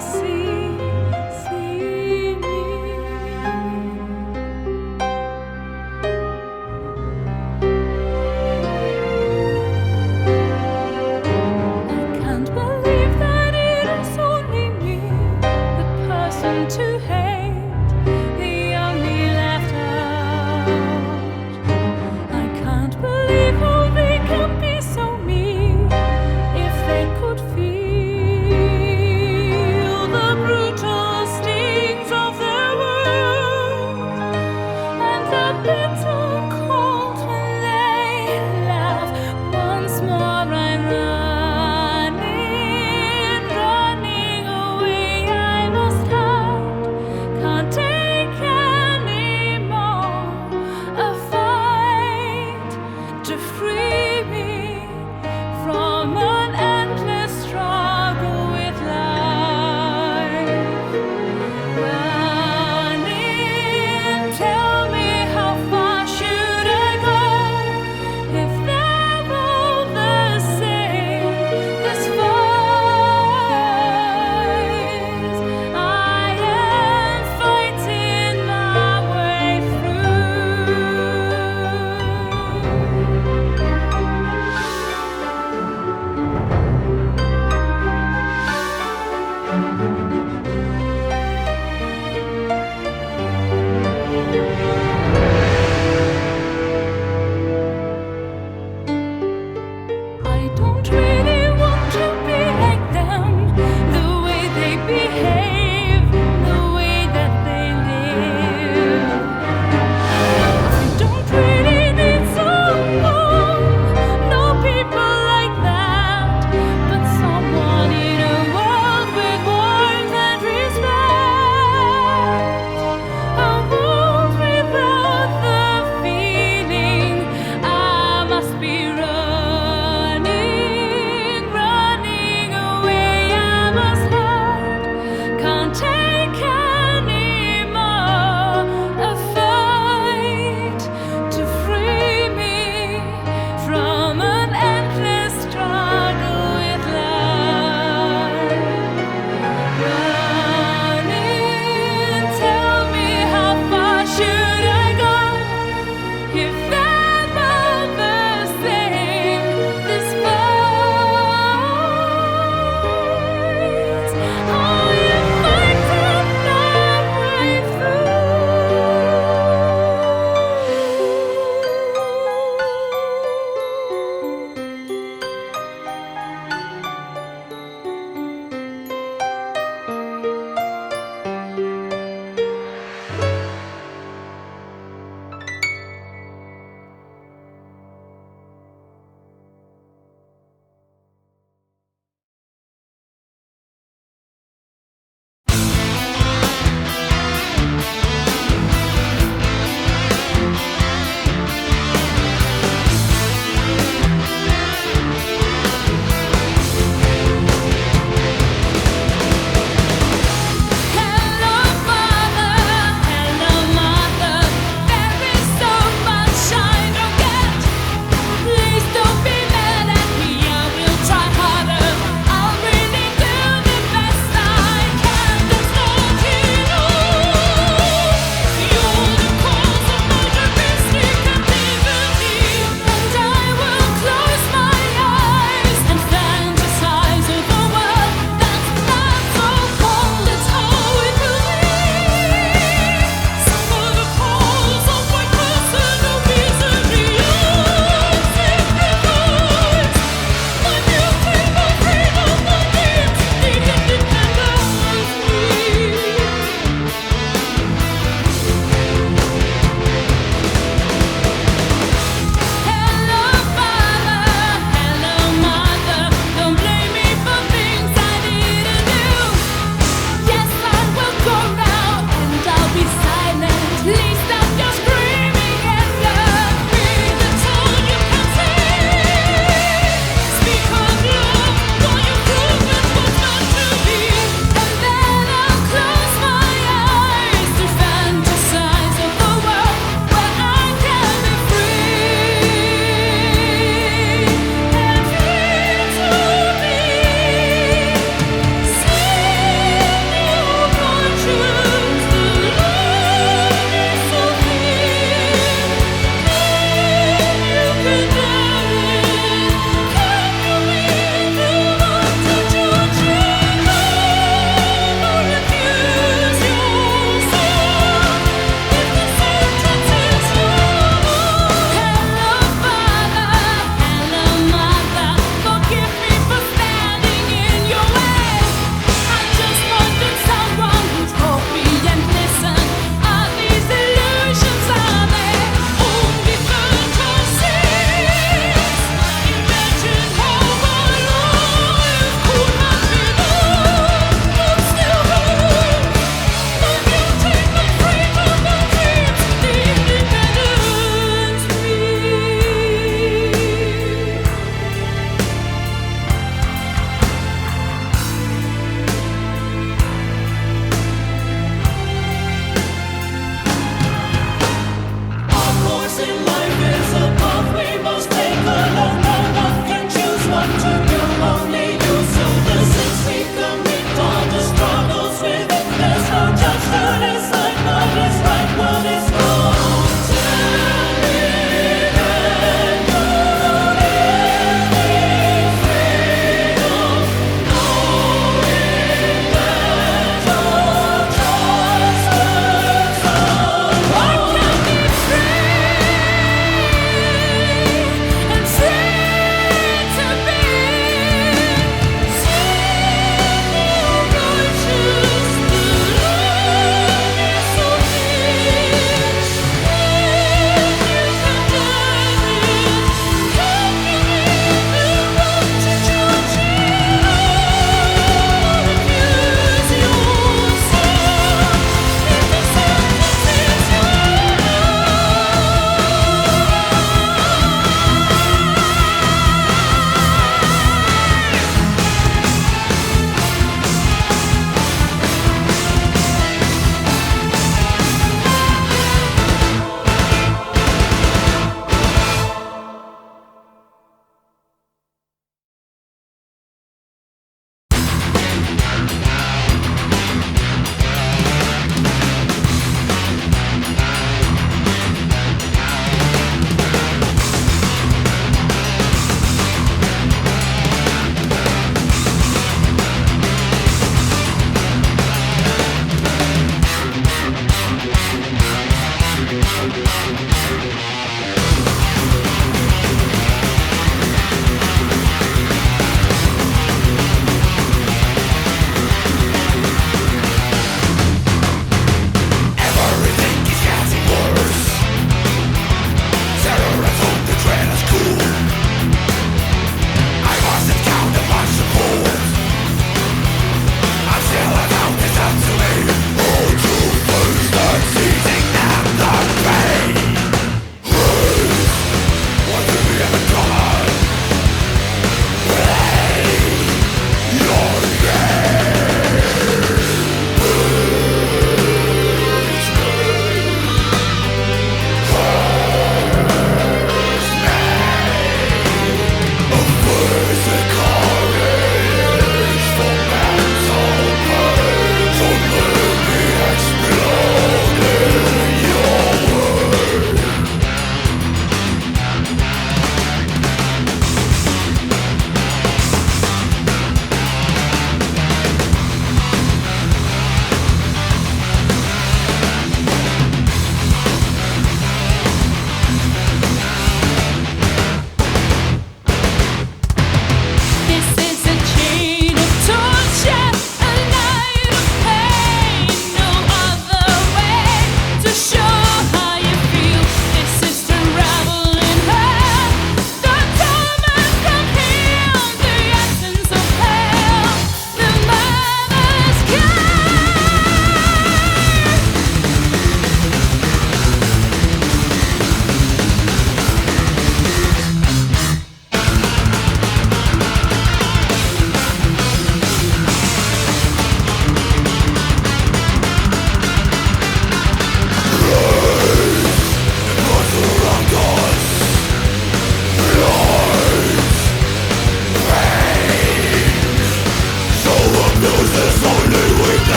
see me. I can't believe that it is only me, the person to hate, the only left out. I can't believe how they can be so mean. If they could feel the brutal stings of their words and the bitter cold when they laugh, once more I'm running away. I must hide, can't take any more. A fight to free me from an endless struggle with life. Running, tell me how far should I go if they're all the same? This fight I am fighting my way I don't really want to be like them, the way they behave, the way that they live. I don't really need someone, no people like that, but someone in a world with more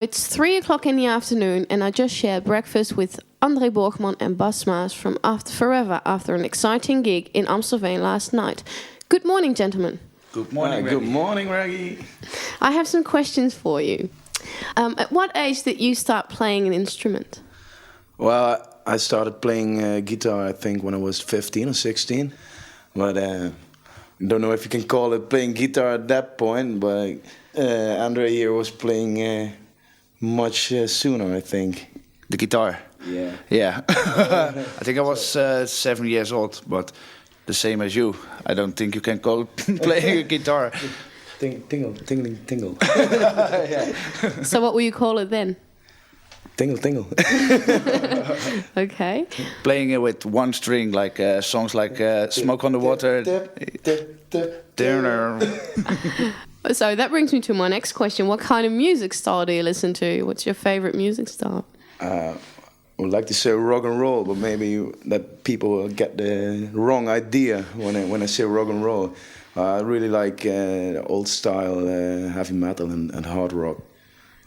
It's 3 o'clock in the afternoon, and I just shared breakfast with André Borgman and Bas Maas from After Forever after an exciting gig in Amstelveen last night. Good morning, gentlemen. Good morning, Good morning, Raggy. I have some questions for you. At what age did you start playing an instrument? Well, I started playing guitar, I think, when I was 15 or 16. But I don't know if you can call it playing guitar at that point. But Andre here was playing much sooner, I think. The guitar. Yeah. Yeah. I think I was 7 years old, but the same as you. I don't think you can call it playing a guitar. Tingle, tingling, tingle. Yeah. So what will you call it then? Tingle, tingle. Okay. Playing it with one string, like songs like Smoke on the Water. So that brings me to my next question. What kind of music style do you listen to? What's your favorite music style? I would like to say rock and roll, but maybe that people will get the wrong idea when I say rock and roll. I really like old style heavy metal and hard rock,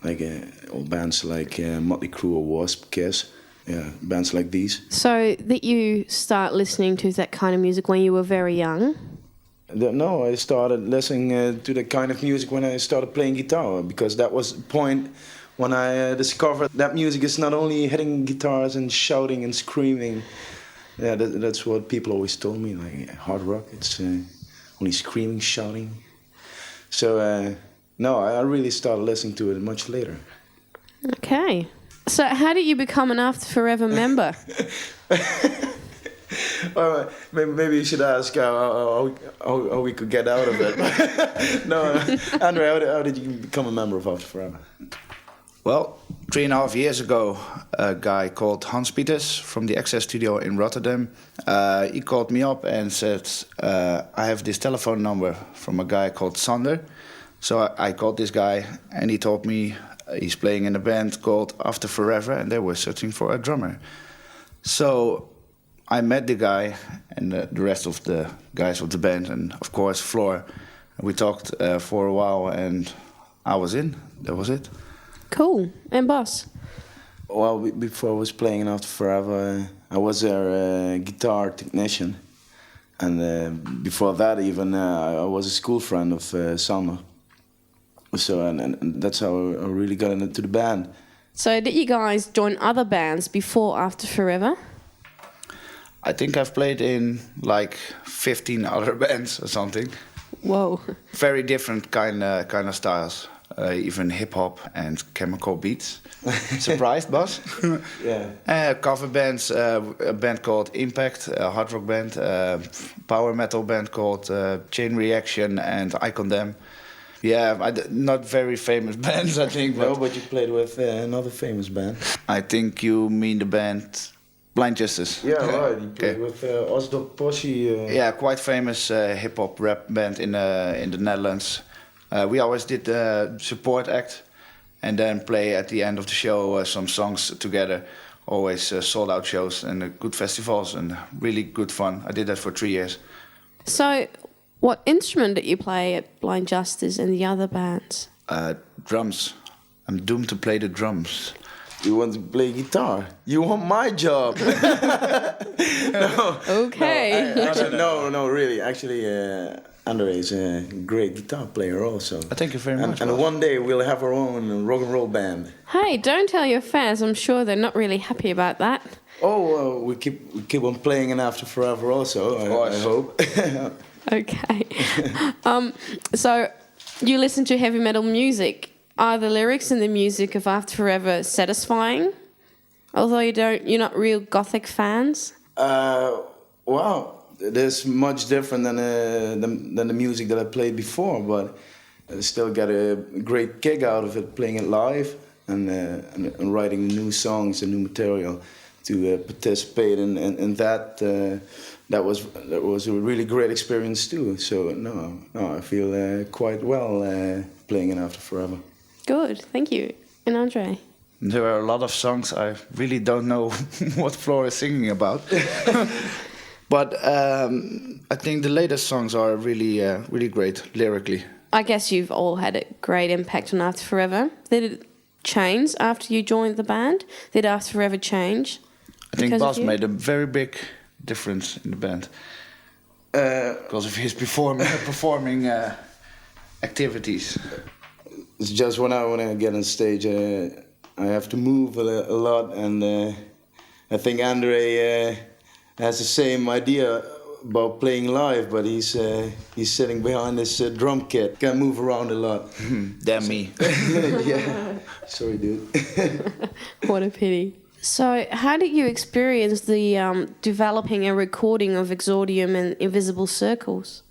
like old bands like Motley Crue or Wasp, Kiss. Yeah, bands like these. So did you start listening to that kind of music when you were very young? No, I started listening to that kind of music when I started playing guitar, because that was the point when I discovered that music is not only hitting guitars and shouting and screaming. Yeah, that's what people always told me, like hard rock, it's only screaming, shouting. So, no, I really started listening to it much later. Okay. So how did you become an After Forever member? Well, maybe you should ask how we could get out of it. No, Andre, how did you become a member of After Forever? Well, 3.5 years ago, a guy called Hans Pieters from the Access Studio in Rotterdam, he called me up and said, I have this telephone number from a guy called Sander. So I called this guy and he told me he's playing in a band called After Forever and they were searching for a drummer. So I met the guy and the rest of the guys of the band and of course Floor. We talked for a while and I was in. That was it. Cool. And Bas? Well, before I was playing in After Forever, I was their guitar technician. And before that even, I was a school friend of Sander. So, and that's how I really got into the band. So did you guys join other bands before After Forever? I think I've played in like 15 other bands or something. Whoa. Very different kind of styles. Even hip-hop and chemical beats. Surprised, Bas? Yeah. Cover bands, a band called Impact, a hard rock band, power metal band called Chain Reaction and I Condemn. Yeah, not very famous bands, I think. No, but you played with another famous band. I think you mean the band Blind Justice. Yeah, right. You played with Osdorp Posse. Yeah, quite famous hip-hop rap band in the Netherlands. We always did the support act and then play at the end of the show some songs together. Always sold out shows and good festivals and really good fun. I did that for 3 years. So what instrument did you play at Blind Justice and the other bands? Drums. I'm doomed to play the drums. You want to play guitar? You want my job? No. Okay. No, really. Actually, Andre is a great guitar player also. Thank you very much. And one day we'll have our own rock and roll band. Hey, don't tell your fans. I'm sure they're not really happy about that. Oh, we keep on playing in After Forever also, I hope. Okay. So you listen to heavy metal music. Are the lyrics and the music of After Forever satisfying? Although you're not real gothic fans? Wow. It is much different than the music that I played before, but I still get a great kick out of it, playing it live and writing new songs and new material participate in that. That was a really great experience too. So no, I feel quite well playing in After Forever. Good, thank you. And Andre? There are a lot of songs I really don't know what Floor is singing about. But I think the latest songs are really great lyrically. I guess you've all had a great impact on After Forever. Did it change after you joined the band? Did After Forever change? I think because of Bas you? made a very big difference in the band because of his performing activities. It's just when I get on stage, I have to move a lot, and I think Andre has the same idea about playing live, but he's sitting behind this drum kit. Can move around a lot. Damn me. Yeah. Sorry, dude. What a pity. So, how did you experience the developing and recording of Exordium and Invisible Circles?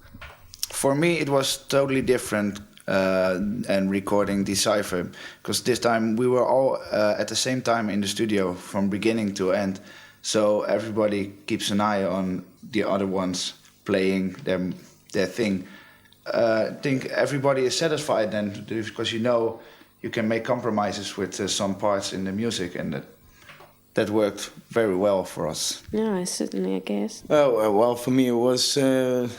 For me, it was totally different and recording Decipher, because this time we were all at the same time in the studio from beginning to end. So everybody keeps an eye on the other ones playing their thing. I think everybody is satisfied then, because you can make compromises with some parts in the music, and that worked very well for us. Yeah, certainly, I guess. Oh well, for me it was the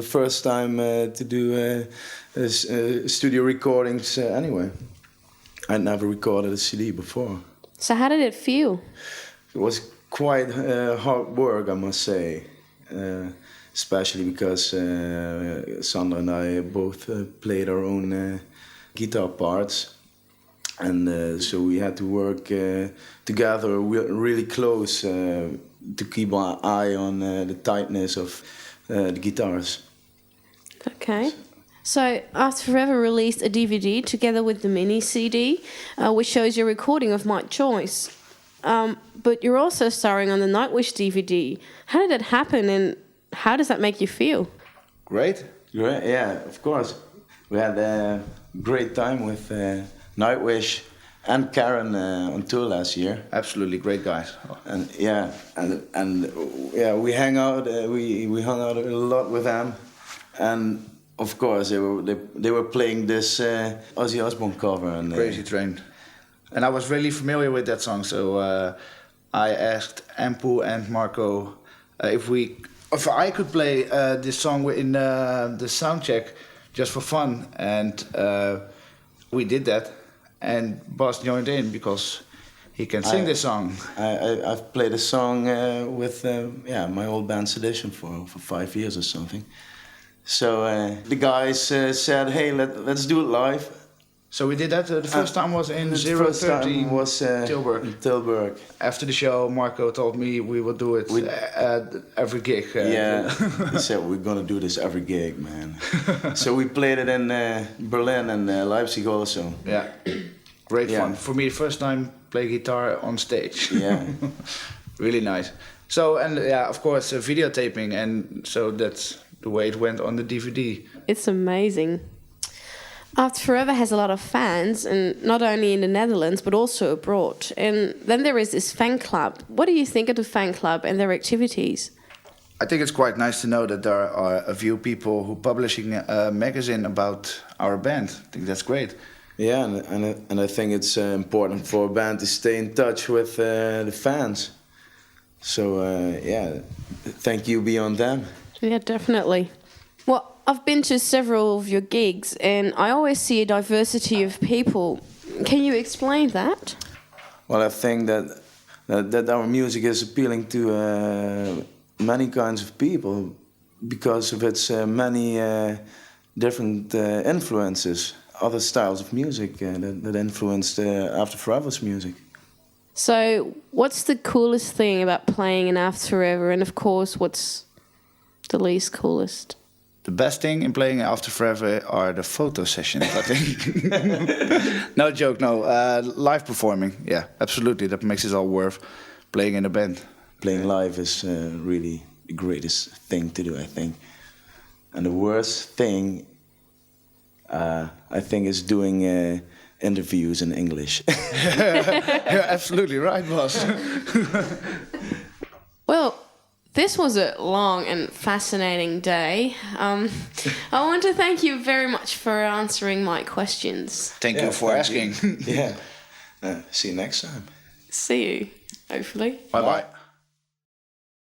first time to do studio recordings anyway. I'd never recorded a CD before. So, how did it feel? It was quite hard work, I must say, especially because Sandra and I both played our own guitar parts, and so we had to work together really close to keep our eye on the tightness of the guitars. Okay. So, After Forever released a DVD together with the mini CD, which shows your recording of My Choice. But you're also starring on the Nightwish DVD. How did that happen, and how does that make you feel? Great. Great, yeah, of course. We had a great time with Nightwish and Karen on tour last year. Absolutely great guys. And yeah, we hung out. We hung out a lot with them, and of course they were playing this Ozzy Osbourne cover and Crazy Train. And I was really familiar with that song, so I asked Ampu and Marco if I could play this song in the sound check just for fun, and we did that. And Bas joined in because he can sing this song. I've played a song with my old band Sedition for 5 years or something. So the guys said, "Hey, let's do it live." So we did that. The first time was in The first 030 time was Tilburg. in Tilburg. After the show, Marco told me we would do it at every gig. Yeah, he said we're gonna do this every gig, man. So we played it in Berlin and Leipzig also. Yeah, great Yeah. fun. For me, first time play guitar on stage. Yeah. Really nice. So, and yeah, of course, videotaping, and so that's the way it went on the DVD. It's amazing. After Forever has a lot of fans, and not only in the Netherlands but also abroad. And then there is this fan club. What do you think of the fan club and their activities? I think it's quite nice to know that there are a few people who publishing a magazine about our band. I think that's great. Yeah, and I think it's important for a band to stay in touch with the fans. So thank you beyond them. Yeah, definitely. Well, I've been to several of your gigs, and I always see a diversity of people. Can you explain that? Well, I think that our music is appealing to many kinds of people because of its many different influences, other styles of music that influenced After Forever's music. So, what's the coolest thing about playing in After Forever, and of course, what's the least coolest? The best thing in playing After Forever are the photo sessions, I think. No joke, no. Live performing, yeah, absolutely. That makes it all worth playing in a band. Playing live is really the greatest thing to do, I think. And the worst thing, I think, is doing interviews in English. You're absolutely right, boss. Well, this was a long and fascinating day. I want to thank you very much for answering my questions. Thank you for asking. Yeah. See you next time. See you, hopefully. Bye bye.